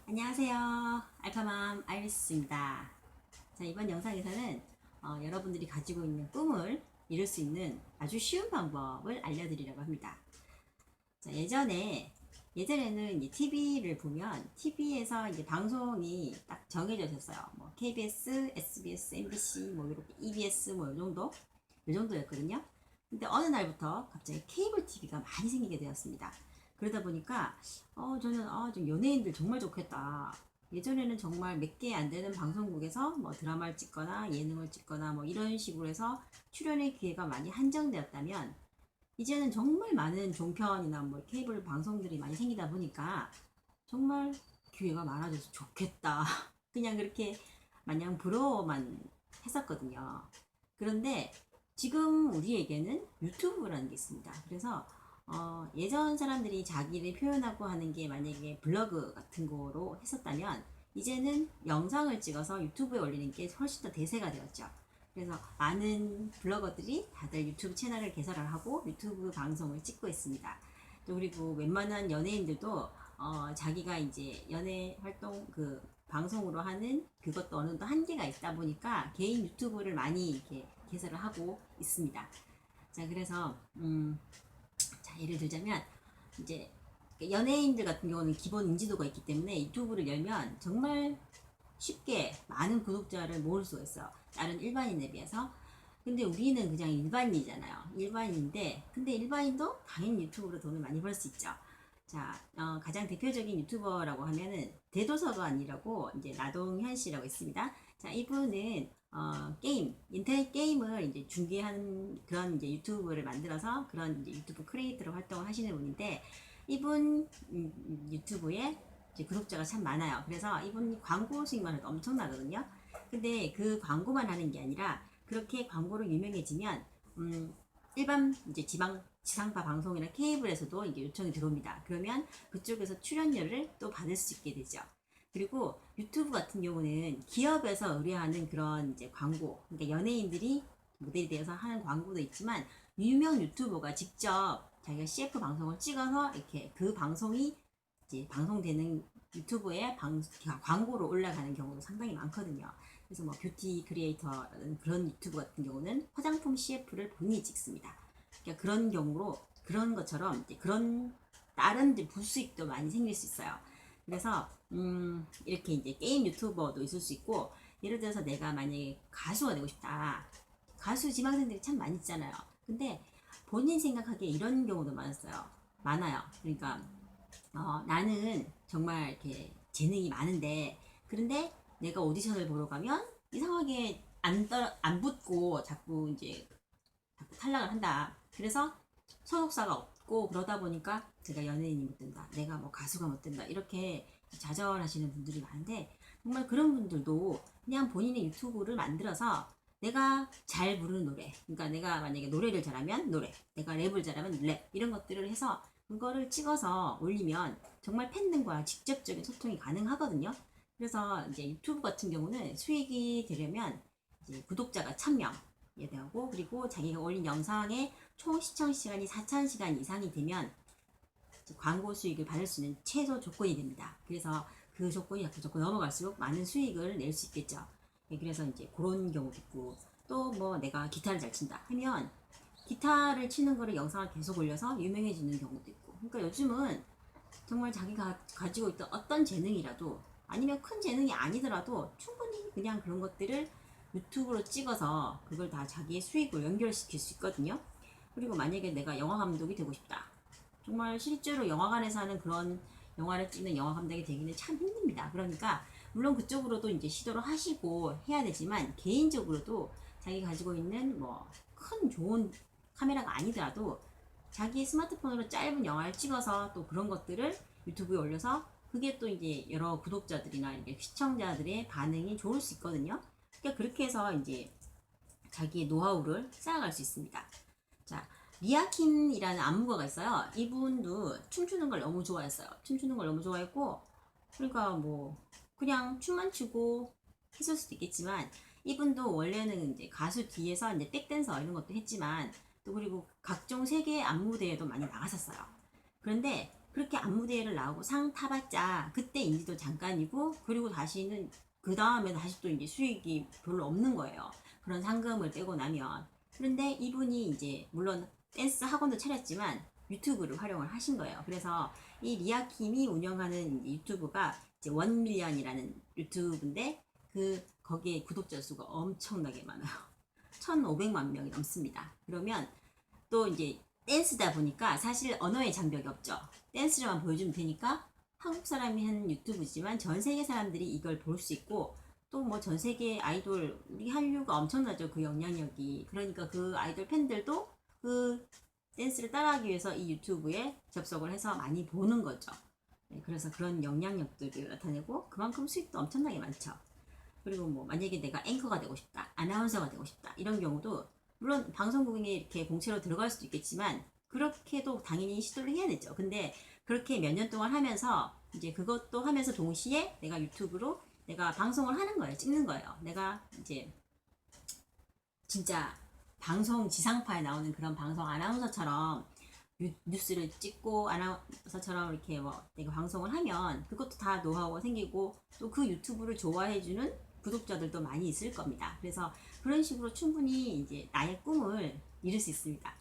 안녕하세요. 알파맘 아이리스입니다. 자, 이번 영상에서는 여러분들이 가지고 있는 꿈을 이룰 수 있는 아주 쉬운 방법을 알려드리려고 합니다. 자, 예전에는 이제 TV를 보면 TV에서 이제 방송이 딱 정해져 있었어요. 뭐 KBS, SBS, MBC, 뭐 이렇게 EBS 뭐 요 정도였거든요. 근데 어느 날부터 갑자기 케이블 TV가 많이 생기게 되었습니다. 그러다 보니까 저는 좀 연예인들 정말 좋겠다. 예전에는 정말 몇 개 안 되는 방송국에서 뭐 드라마를 찍거나 예능을 찍거나 뭐 이런 식으로 해서 출연의 기회가 많이 한정되었다면, 이제는 정말 많은 종편이나 뭐 케이블 방송들이 많이 생기다 보니까 정말 기회가 많아져서 좋겠다. 그냥 그렇게 마냥 부러워만 했었거든요. 그런데 지금 우리에게는 유튜브라는 게 있습니다. 그래서 예전 사람들이 자기를 표현하고 하는 게 만약에 블로그 같은 거로 했었다면, 이제는 영상을 찍어서 유튜브에 올리는 게 훨씬 더 대세가 되었죠. 그래서 많은 블로거들이 다들 유튜브 채널을 개설을 하고 유튜브 방송을 찍고 있습니다. 또 그리고 웬만한 연예인들도 자기가 이제 연예 활동 그 방송으로 하는 그것도 어느 정도 한계가 있다 보니까 개인 유튜브를 많이 이렇게 개설을 하고 있습니다. 자, 그래서 자, 예를 들자면 이제 연예인들 같은 경우는 기본 인지도가 있기 때문에 유튜브를 열면 정말 쉽게 많은 구독자를 모을 수가 있어요. 다른 일반인에 비해서. 근데 우리는 그냥 일반인이잖아요. 일반인인데, 근데 일반인도 당연히 유튜브로 돈을 많이 벌 수 있죠. 자, 가장 대표적인 유튜버라고 하면은 대도서관이라고 이제 나동현 씨라고 있습니다. 자, 이분은 인터넷 게임을 이제 중계하는 그런 이제 유튜브를 만들어서 그런 이제 유튜브 크리에이터로 활동을 하시는 분인데, 이분 유튜브에 이제 구독자가 참 많아요. 그래서 이분 광고 수익만 해도 엄청나거든요. 근데 그 광고만 하는 게 아니라 그렇게 광고로 유명해지면 일반 이제 지상파 방송이나 케이블에서도 이게 요청이 들어옵니다. 그러면 그쪽에서 출연료를 또 받을 수 있게 되죠. 그리고 유튜브 같은 경우는 기업에서 의뢰하는 그런 이제 광고, 그러니까 연예인들이 모델이 되어서 하는 광고도 있지만, 유명 유튜버가 직접 자기가 CF 방송을 찍어서 이렇게 그 방송이 이제 방송되는 유튜브에 광고로 올라가는 경우도 상당히 많거든요. 그래서 뭐 뷰티 크리에이터 그런 유튜브 같은 경우는 화장품 CF를 본인이 찍습니다. 그러니까 그런 경우로 그런 것처럼 이제 그런 다른 부수익도 많이 생길 수 있어요. 그래서 이렇게 이제 게임 유튜버도 있을 수 있고, 예를 들어서 내가 만약에 가수가 되고 싶다. 가수 지망생들이 참 많이 있잖아요. 근데 본인 생각하기에 이런 경우도 많아요. 그러니까 나는 정말 이렇게 재능이 많은데, 그런데 내가 오디션을 보러 가면 이상하게 안 붙고 자꾸 탈락을 한다. 그래서 소속사가 없고 그러다 보니까 제가 연예인이 못 된다. 내가 뭐 가수가 못 된다. 이렇게 좌절하시는 분들이 많은데, 정말 그런 분들도 그냥 본인의 유튜브를 만들어서 내가 잘 부르는 노래, 그러니까 내가 만약에 노래를 잘하면 노래, 내가 랩을 잘하면 랩, 이런 것들을 해서 그거를 찍어서 올리면 정말 팬들과 직접적인 소통이 가능하거든요. 그래서 이제 유튜브 같은 경우는 수익이 되려면 이제 구독자가 1000명이 되고, 그리고 자기가 올린 영상의 총 시청 시간이 4000시간 이상이 되면 광고 수익을 받을 수 있는 최소 조건이 됩니다. 그래서 그 조건이 자꾸 넘어갈수록 많은 수익을 낼 수 있겠죠. 그래서 이제 그런 경우도 있고, 또 뭐 내가 기타를 잘 친다 하면 기타를 치는 거를 영상을 계속 올려서 유명해지는 경우도 있고. 그러니까 요즘은 정말 자기가 가지고 있던 어떤 재능이라도, 아니면 큰 재능이 아니더라도 충분히 그냥 그런 것들을 유튜브로 찍어서 그걸 다 자기의 수익으로 연결시킬 수 있거든요. 그리고 만약에 내가 영화 감독이 되고 싶다. 정말 실제로 영화관에서 하는 그런 영화를 찍는 영화 감독이 되기는 참 힘듭니다. 그러니까 물론 그쪽으로도 이제 시도를 하시고 해야 되지만, 개인적으로도 자기 가지고 있는 뭐 큰 좋은 카메라가 아니더라도 자기 스마트폰으로 짧은 영화를 찍어서 또 그런 것들을 유튜브에 올려서 그게 또 이제 여러 구독자들이나 이렇게 시청자들의 반응이 좋을 수 있거든요. 그러니까 그렇게 해서 이제 자기의 노하우를 쌓아갈 수 있습니다. 자, 리아킴이라는 안무가가 있어요. 이분도 춤추는 걸 너무 좋아했어요. 춤추는 걸 너무 좋아했고, 그러니까 뭐 그냥 춤만 추고 했을 수도 있겠지만, 이분도 원래는 이제 가수 뒤에서 이제 백댄서 이런 것도 했지만, 또 그리고 각종 세계 안무대에도 많이 나갔었어요. 그런데 그렇게 안무대회를 나오고 상 타봤자 그때 인지도 잠깐이고, 그리고 다시는 그 다음에 다시 또 이제 수익이 별로 없는 거예요. 그런 상금을 떼고 나면. 그런데 이분이 이제 물론 댄스 학원도 차렸지만 유튜브를 활용을 하신 거예요. 그래서 이 리아킴이 운영하는 유튜브가 이제 원밀리언이라는 유튜브인데, 거기에 구독자 수가 엄청나게 많아요. 1,500만 명이 넘습니다. 그러면 또 이제 댄스다 보니까 사실 언어의 장벽이 없죠. 댄스를만 보여주면 되니까 한국 사람이 한 유튜브지만 전 세계 사람들이 이걸 볼 수 있고, 또 뭐 전 세계 아이돌, 우리 한류가 엄청나죠. 그 영향력이. 그러니까 그 아이돌 팬들도 그 댄스를 따라하기 위해서 이 유튜브에 접속을 해서 많이 보는 거죠. 네, 그래서 그런 영향력들을 나타내고 그만큼 수익도 엄청나게 많죠. 그리고 뭐 만약에 내가 앵커가 되고 싶다, 아나운서가 되고 싶다, 이런 경우도 물론 방송국에 이렇게 공채로 들어갈 수도 있겠지만 그렇게도 당연히 시도를 해야 되죠. 근데 그렇게 몇 년 동안 하면서 이제 그것도 하면서 동시에 내가 유튜브로 내가 방송을 하는 거예요. 찍는 거예요. 내가 이제 진짜 방송 지상파에 나오는 그런 방송 아나운서처럼 뉴스를 찍고 아나운서처럼 이렇게 뭐 내가 방송을 하면 그것도 다 노하우가 생기고, 또 그 유튜브를 좋아해주는 구독자들도 많이 있을 겁니다. 그래서 그런 식으로 충분히 이제 나의 꿈을 이룰 수 있습니다.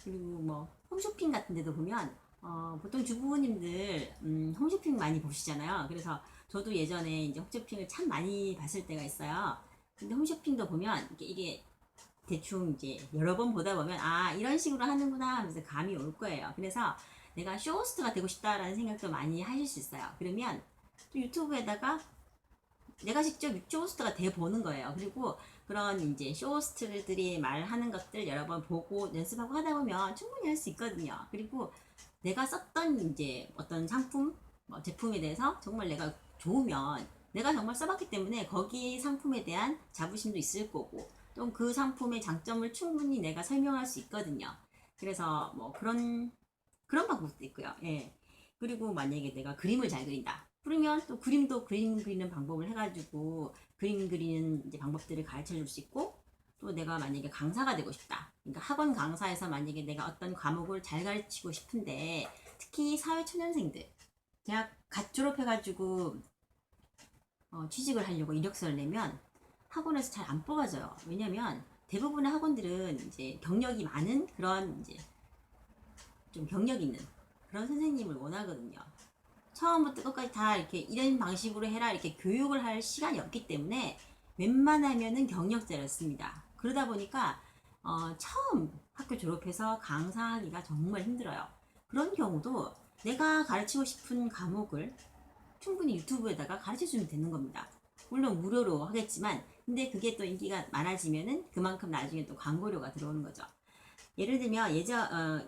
그리고 뭐 홈쇼핑 같은 데도 보면 보통 주부님들 홈쇼핑 많이 보시잖아요. 그래서 저도 예전에 이제 홈쇼핑을 참 많이 봤을 때가 있어요. 근데 홈쇼핑도 보면 이게 대충 이제 여러 번 보다 보면 아, 이런 식으로 하는구나 하면서 감이 올 거예요. 그래서 내가 쇼호스트가 되고 싶다라는 생각도 많이 하실 수 있어요. 그러면 또 유튜브에다가 내가 직접 쇼호스트가 돼 보는 거예요. 그리고 그런 이제 쇼호스트들이 말하는 것들 여러 번 보고 연습하고 하다 보면 충분히 할 수 있거든요. 그리고 내가 썼던 이제 어떤 상품, 뭐 제품에 대해서 정말 내가 좋으면 내가 정말 써봤기 때문에 거기 상품에 대한 자부심도 있을 거고, 또 그 상품의 장점을 충분히 내가 설명할 수 있거든요. 그래서 뭐 그런 방법도 있고요. 예. 그리고 만약에 내가 그림을 잘 그린다. 그러면 또 그림도 그림 그리는 방법을 해가지고 그림 그리는 이제 방법들을 가르쳐 줄 수 있고, 또 내가 만약에 강사가 되고 싶다. 그러니까 학원 강사에서 만약에 내가 어떤 과목을 잘 가르치고 싶은데, 특히 사회초년생들, 대학 갓 졸업해가지고 취직을 하려고 이력서를 내면 학원에서 잘 안 뽑아져요. 왜냐면 대부분의 학원들은 이제 경력이 많은 그런 이제 좀 경력 있는 그런 선생님을 원하거든요. 처음부터 끝까지 다 이렇게 이런 방식으로 해라 이렇게 교육을 할 시간이 없기 때문에 웬만하면은 경력자를 씁니다. 그러다 보니까 처음 학교 졸업해서 강사하기가 정말 힘들어요. 그런 경우도 내가 가르치고 싶은 과목을 충분히 유튜브에다가 가르쳐주면 되는 겁니다. 물론 무료로 하겠지만, 근데 그게 또 인기가 많아지면은 그만큼 나중에 또 광고료가 들어오는 거죠. 예를 들면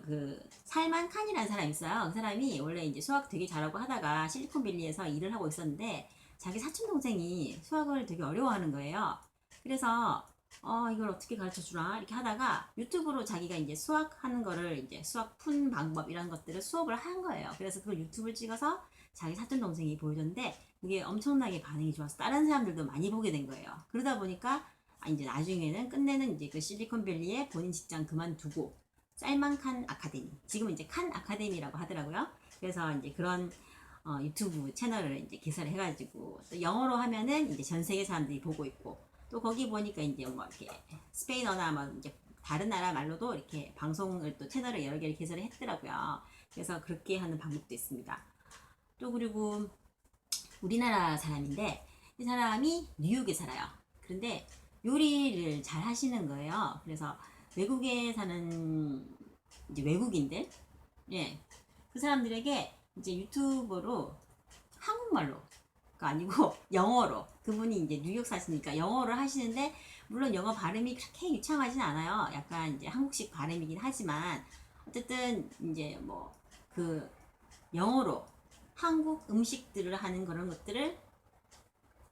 그 살만 칸이라는 사람이 있어요. 그 사람이 원래 이제 수학 되게 잘하고 하다가 실리콘밸리에서 일을 하고 있었는데 자기 사촌 동생이 수학을 되게 어려워하는 거예요. 그래서 이걸 어떻게 가르쳐 주나 이렇게 하다가 유튜브로 자기가 이제 수학하는 거를 이제 수학 푼 방법 이런 것들을 수업을 한 거예요. 그래서 그걸 유튜브를 찍어서 자기 사촌 동생이 보여줬는데 그게 엄청나게 반응이 좋아서 다른 사람들도 많이 보게 된 거예요. 그러다 보니까 이제 나중에는 끝내는 이제 그 실리콘밸리에 본인 직장 그만두고 쌀만 칸 아카데미, 지금은 이제 칸 아카데미라고 하더라고요. 그래서 이제 그런 유튜브 채널을 이제 개설을 해가지고 또 영어로 하면은 이제 전 세계 사람들이 보고 있고, 또 거기 보니까 이제 뭐 이렇게 스페인어나 뭐 이제 다른 나라 말로도 이렇게 방송을 또 채널을 여러 개를 개설을 했더라고요. 그래서 그렇게 하는 방법도 있습니다. 또 그리고 우리나라 사람인데 이 사람이 뉴욕에 살아요. 그런데 요리를 잘 하시는 거예요. 그래서 외국에 사는 이제 외국인들, 예, 그 사람들에게 이제 유튜브로 한국말로가 아니고 영어로, 그분이 이제 뉴욕 사시니까 영어를 하시는데 물론 영어 발음이 그렇게 유창하진 않아요. 약간 이제 한국식 발음이긴 하지만 어쨌든 이제 뭐 그 영어로 한국 음식들을 하는 그런 것들을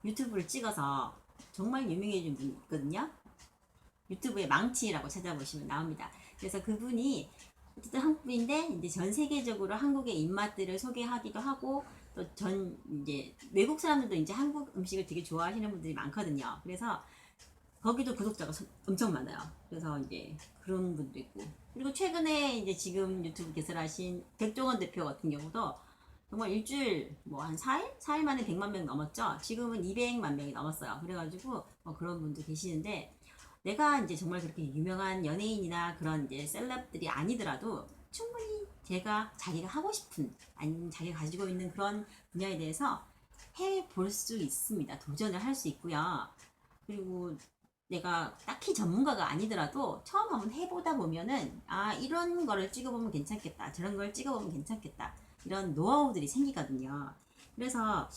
유튜브를 찍어서 정말 유명해진 분이 있거든요. 유튜브에 망치라고 찾아보시면 나옵니다. 그래서 그분이 어쨌든 한국인데 이제 전 세계적으로 한국의 입맛들을 소개하기도 하고, 또 전 이제 외국 사람들도 이제 한국 음식을 되게 좋아하시는 분들이 많거든요. 그래서 거기도 구독자가 엄청 많아요. 그래서 이제 그런 분도 있고. 그리고 최근에 이제 지금 유튜브 개설하신 백종원 대표 같은 경우도 정말 일주일 뭐 한 4일? 4일 만에 100만 명 넘었죠. 지금은 200만 명이 넘었어요. 그래가지고 그런 분도 계시는데 내가 이제 정말 그렇게 유명한 연예인이나 그런 이제 셀럽들이 아니더라도 충분히 자기가 하고 싶은 아니면 자기가 가지고 있는 그런 분야에 대해서 해 볼 수 있습니다. 도전을 할 수 있고요. 그리고 내가 딱히 전문가가 아니더라도 처음 한번 해보다 보면은 이런 거를 찍어보면 괜찮겠다, 저런 걸 찍어보면 괜찮겠다, 이런 노하우들이 생기거든요. 그래서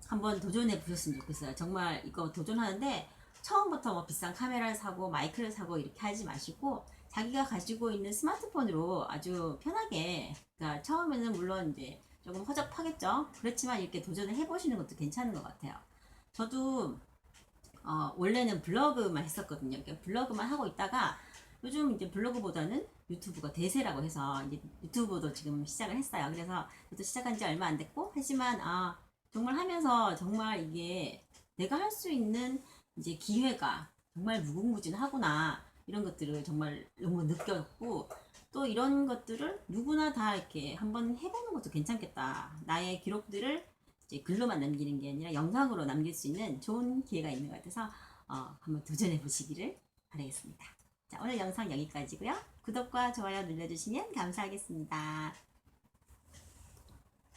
한번 도전해 보셨으면 좋겠어요. 정말 이거 도전하는데 처음부터 뭐 비싼 카메라를 사고 마이크를 사고 이렇게 하지 마시고 자기가 가지고 있는 스마트폰으로 아주 편하게, 그러니까 처음에는 물론 이제 조금 허접하겠죠. 그렇지만 이렇게 도전을 해보시는 것도 괜찮은 것 같아요. 저도 원래는 블로그만 했었거든요. 그러니까 블로그만 하고 있다가 요즘 이제 블로그보다는 유튜브가 대세라고 해서 이제 유튜브도 지금 시작을 했어요. 그래서 저도 시작한 지 얼마 안 됐고, 하지만 정말 하면서 정말 이게 내가 할 수 있는 이제 기회가 정말 무궁무진하구나, 이런 것들을 정말 너무 느꼈고, 또 이런 것들을 누구나 다 이렇게 한번 해보는 것도 괜찮겠다. 나의 기록들을 이제 글로만 남기는 게 아니라 영상으로 남길 수 있는 좋은 기회가 있는 것 같아서 한번 도전해 보시기를 바라겠습니다. 자, 오늘 영상 여기까지고요. 구독과 좋아요 눌러주시면 감사하겠습니다.